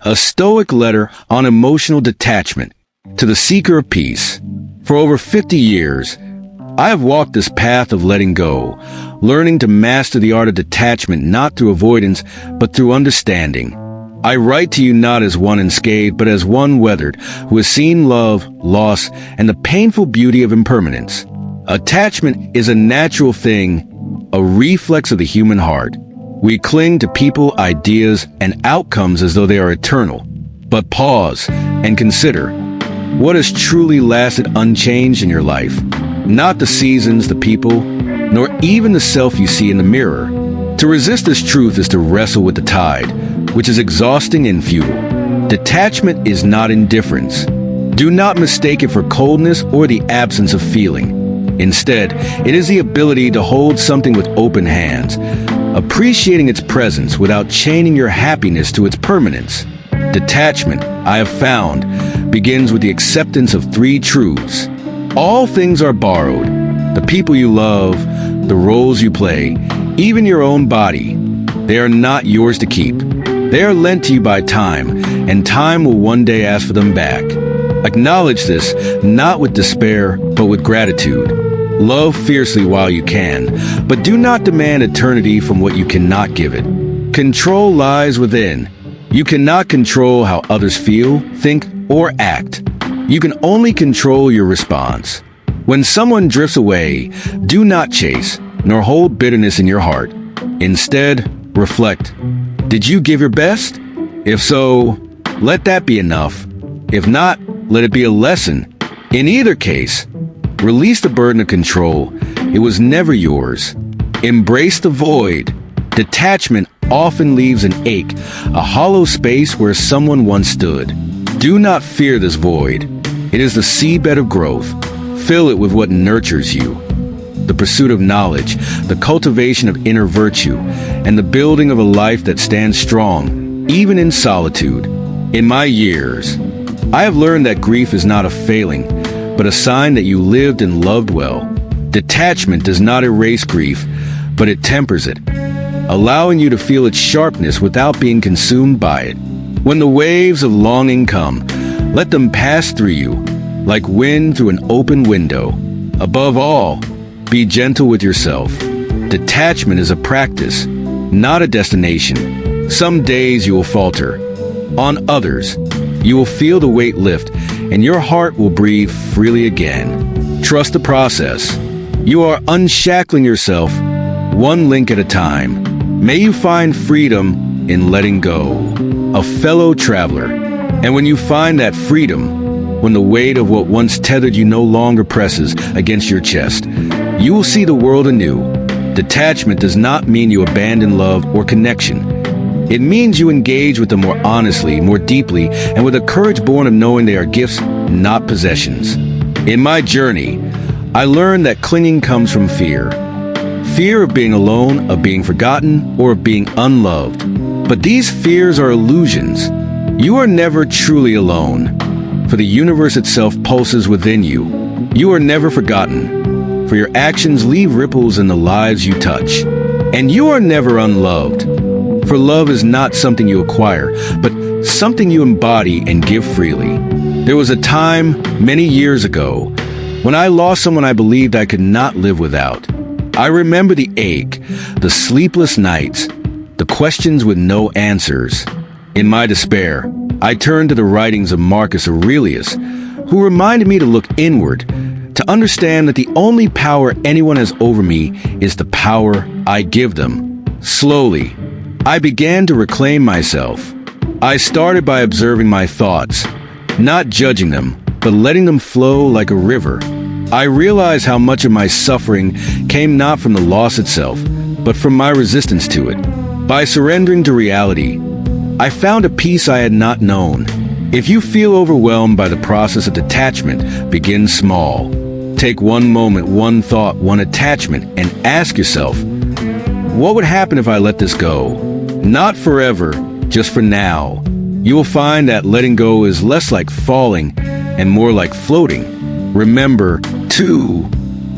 a stoic letter on emotional detachment to the seeker of peace. For over 50 years, I have walked this path of letting go, learning to master the art of detachment not through avoidance, but through understanding. I write to you not as one unscathed, but as one weathered, who has seen love, loss, and the painful beauty of impermanence. Attachment is a natural thing, a reflex of the human heart. We cling to people, ideas, and outcomes as though they are eternal. But pause and consider, what has truly lasted unchanged in your life? Not the seasons, the people, nor even the self you see in the mirror. To resist this truth is to wrestle with the tide, which is exhausting and futile. Detachment is not indifference. Do not mistake it for coldness or the absence of feeling. Instead, it is the ability to hold something with open hands, appreciating its presence without chaining your happiness to its permanence. Detachment, I have found, begins with the acceptance of three truths. All things are borrowed. The people you love, the roles you play, even your own body. They are not yours to keep. They are lent to you by time, and time will one day ask for them back. Acknowledge this, not with despair, but with gratitude. Love fiercely while you can, but do not demand eternity from what you cannot give it. Control lies within. You cannot control how others feel, think, or act. You can only control your response. When someone drifts away, do not chase, nor hold bitterness in your heart. Instead, reflect. Did you give your best? If so, let that be enough. If not, let it be a lesson. In either case, release the burden of control. It was never yours. Embrace the void. Detachment often leaves an ache, a hollow space where someone once stood. Do not fear this void. It is the seabed of growth. Fill it with what nurtures you. The pursuit of knowledge, the cultivation of inner virtue, and the building of a life that stands strong, even in solitude. In my years, I have learned that grief is not a failing, but a sign that you lived and loved well. Detachment does not erase grief, but it tempers it, allowing you to feel its sharpness without being consumed by it. When the waves of longing come, let them pass through you, like wind through an open window. Above all, be gentle with yourself. Detachment is a practice, not a destination. Some days you will falter. On others, you will feel the weight lift, and your heart will breathe freely again. Trust the process. You are unshackling yourself, one link at a time. May you find freedom in letting go, a fellow traveler. And when you find that freedom, when the weight of what once tethered you no longer presses against your chest, you will see the world anew. Detachment does not mean you abandon love or connection. It means you engage with them more honestly, more deeply, and with a courage born of knowing they are gifts, not possessions. In my journey, I learned that clinging comes from fear. Fear of being alone, of being forgotten, or of being unloved. But these fears are illusions. You are never truly alone, for the universe itself pulses within you. You are never forgotten, for your actions leave ripples in the lives you touch. And you are never unloved, for love is not something you acquire, but something you embody and give freely. There was a time, many years ago, when I lost someone I believed I could not live without. I remember the ache, the sleepless nights, the questions with no answers. In my despair, I turned to the writings of Marcus Aurelius, who reminded me to look inward, to understand that the only power anyone has over me is the power I give them. Slowly, I began to reclaim myself. I started by observing my thoughts, not judging them, but letting them flow like a river. I realized how much of my suffering came not from the loss itself, but from my resistance to it. By surrendering to reality, I found a peace I had not known. If you feel overwhelmed by the process of detachment, begin small. Take one moment, one thought, one attachment, and ask yourself, what would happen if I let this go? Not forever, just for now. You will find that letting go is less like falling and more like floating. Remember, too,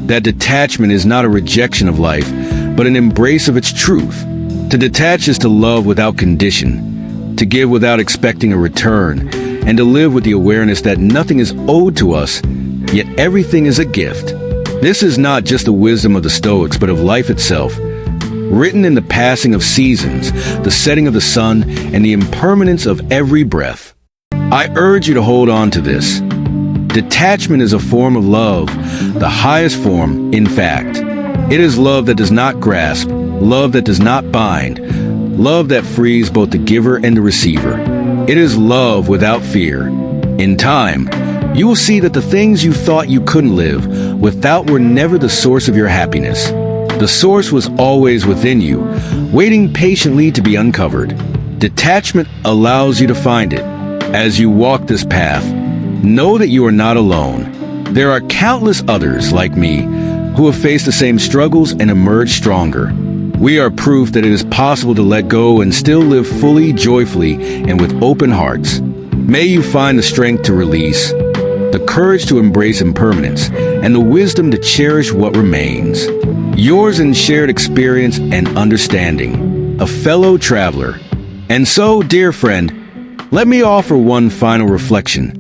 that detachment is not a rejection of life, but an embrace of its truth. To detach is to love without condition, to give without expecting a return, and to live with the awareness that nothing is owed to us, yet everything is a gift. This is not just the wisdom of the Stoics, but of life itself, written in the passing of seasons, the setting of the sun, and the impermanence of every breath. I urge you to hold on to this. Detachment is a form of love, the highest form, in fact. It is love that does not grasp, love that does not bind, love that frees both the giver and the receiver. It is love without fear. In time, you will see that the things you thought you couldn't live without were never the source of your happiness. The source was always within you, waiting patiently to be uncovered. Detachment allows you to find it. As you walk this path, know that you are not alone. There are countless others like me who have faced the same struggles and emerged stronger. We are proof that it is possible to let go and still live fully, joyfully, and with open hearts. May you find the strength to release, the courage to embrace impermanence, and the wisdom to cherish what remains. Yours in shared experience and understanding, a fellow traveler. And so, dear friend, let me offer one final reflection.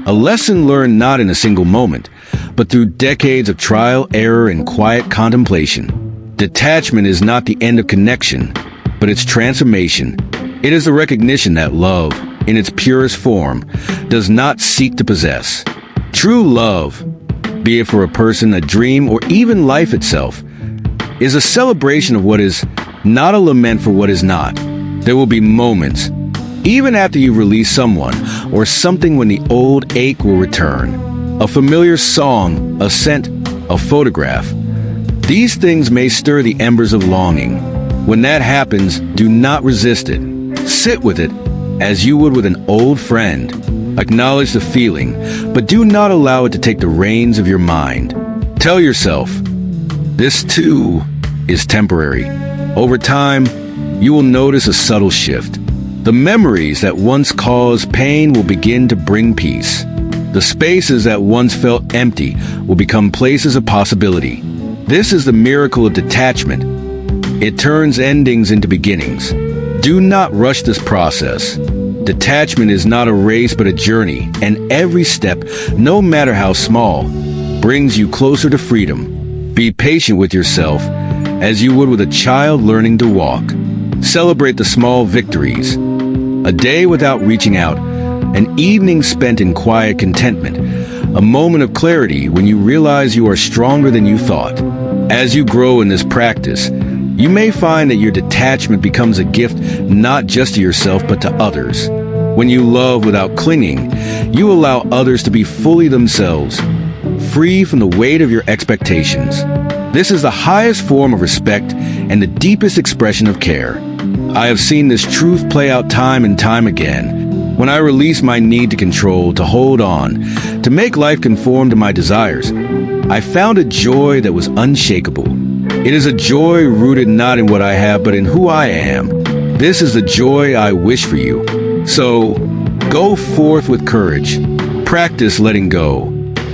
A lesson learned not in a single moment, but through decades of trial, error, and quiet contemplation. Detachment is not the end of connection, but its transformation. It is the recognition that love, in its purest form, does not seek to possess. True love, be it for a person, a dream, or even life itself, is a celebration of what is, not a lament for what is not. There will be moments, even after you release someone or something, when the old ache will return. A familiar song, a scent, a photograph. These things may stir the embers of longing. When that happens, do not resist it. Sit with it as you would with an old friend. Acknowledge the feeling, but do not allow it to take the reins of your mind. Tell yourself, this too is temporary. Over time, you will notice a subtle shift. The memories that once caused pain will begin to bring peace. The spaces that once felt empty will become places of possibility. This is the miracle of detachment. It turns endings into beginnings. Do not rush this process. Detachment is not a race but a journey, and every step, no matter how small, brings you closer to freedom. Be patient with yourself as you would with a child learning to walk. Celebrate the small victories. A day without reaching out, an evening spent in quiet contentment, a moment of clarity when you realize you are stronger than you thought. As you grow in this practice, you may find that your detachment becomes a gift not just to yourself but to others. When you love without clinging, you allow others to be fully themselves, free from the weight of your expectations. This is the highest form of respect and the deepest expression of care. I have seen this truth play out time and time again. When I release my need to control, to hold on, to make life conform to my desires, I found a joy that was unshakable. It is a joy rooted not in what I have, but in who I am. This is the joy I wish for you. So, go forth with courage. Practice letting go,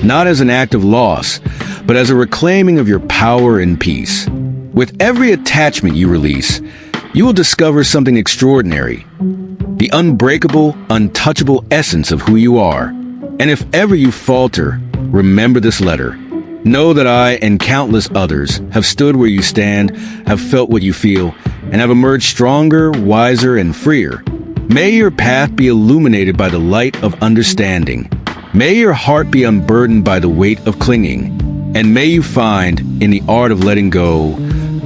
not as an act of loss, but as a reclaiming of your power and peace. With every attachment you release, you will discover something extraordinary, the unbreakable, untouchable essence of who you are. And if ever you falter, remember this letter. Know that I and countless others have stood where you stand, have felt what you feel, and have emerged stronger, wiser, and freer. May your path be illuminated by the light of understanding. May your heart be unburdened by the weight of clinging. And may you find, in the art of letting go,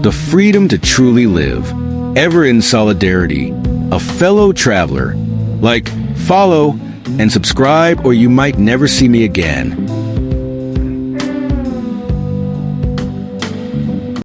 the freedom to truly live, ever in solidarity, a fellow traveler. Like, follow, and subscribe, or you might never see me again.